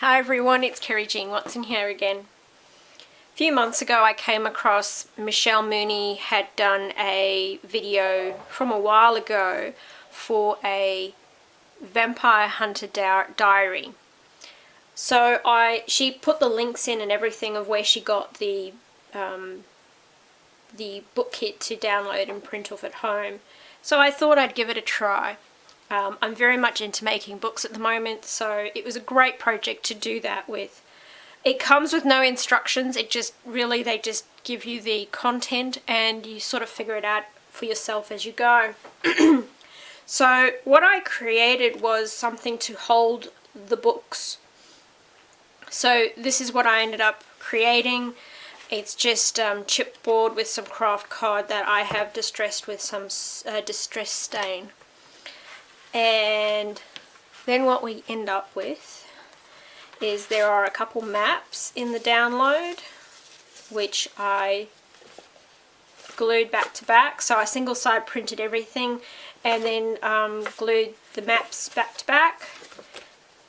Hi everyone, it's Kerry-Jean Watson here again. A few months ago I came across Michelle Mooney had done a video from a while ago for a vampire hunter diary. So she put the links in and everything of where she got the book kit to download and print off at home. So I thought I'd give it a try. I'm very much into making books at the moment, so it was a great project to do that with. It comes with no instructions, they just give you the content and you sort of figure it out for yourself as you go. So what I created was something to hold the books. So this is what I ended up creating. It's just chipboard with some craft card that I have distressed with some distress stain. And then what we end up with is there are a couple maps in the download which I glued back to back. So I single side printed everything and then glued the maps back to back,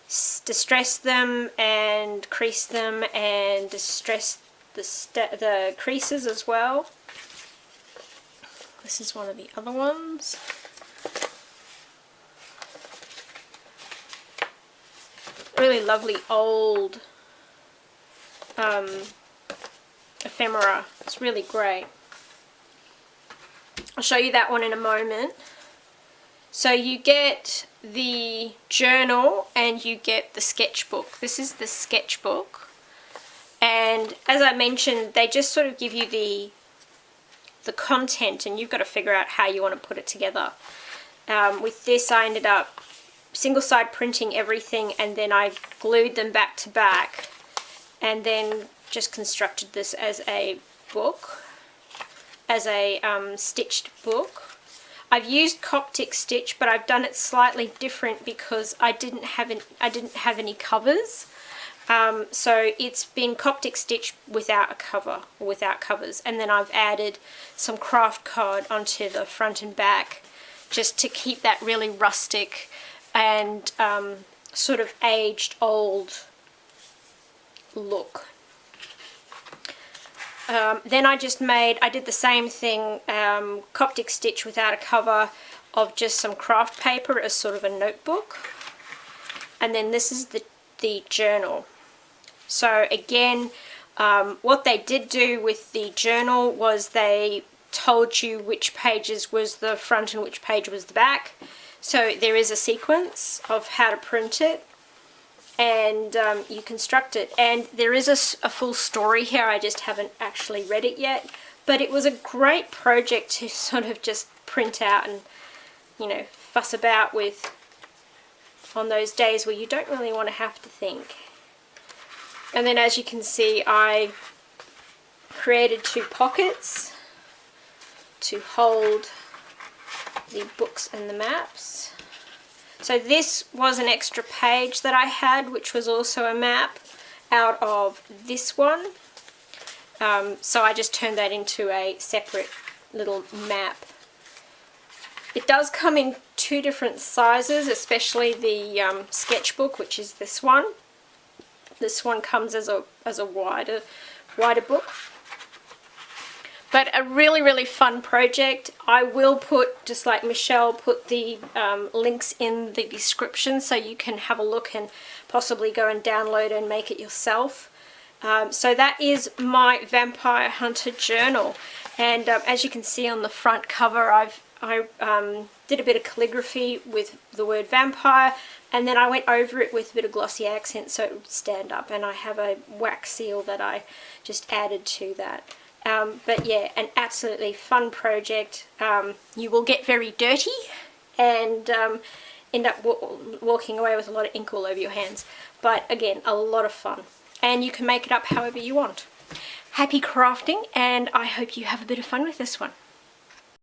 distressed them and creased them and distressed the creases as well. This is one of the other ones. Really lovely old ephemera. It's really great. I'll show you that one in a moment. So you get the journal and you get the sketchbook. This is the sketchbook, and as I mentioned, they just sort of give you the content and you've got to figure out how you want to put it together. With this I ended up single side printing everything and then I glued them back to back and then just constructed this as a book, as a stitched book. I've used Coptic stitch, but I've done it slightly different because I didn't have any covers. So it's been Coptic stitch without a cover, or without covers, and then I've added some craft card onto the front and back just to keep that really rustic and sort of aged old look. Then I did the same thing, Coptic stitch without a cover, of just some craft paper as sort of a notebook. And then this is the journal. So again, what they did do with the journal was they told you which pages was the front and which page was the back. So there is a sequence of how to print it, and you construct it. And there is a full story here. I just haven't actually read it yet, but it was a great project to sort of just print out and, you know, fuss about with on those days where you don't really want to have to think. And then as you can see, I created 2 pockets to hold the books and the maps. So this was an extra page that I had, which was also a map out of this one. So I just turned that into a separate little map. It does come in 2 different sizes, especially the sketchbook, which is this one. This one comes as a wider book. But a really, really fun project. I will put, just like Michelle, put the links in the description so you can have a look and possibly go and download and make it yourself. So that is my Vampire Hunter journal. And as you can see on the front cover, I did a bit of calligraphy with the word vampire, and then I went over it with a bit of glossy accent so it would stand up, and I have a wax seal that I just added to that. But yeah, an absolutely fun project. You will get very dirty and end up walking away with a lot of ink all over your hands. But again, a lot of fun. And you can make it up however you want. Happy crafting, and I hope you have a bit of fun with this one.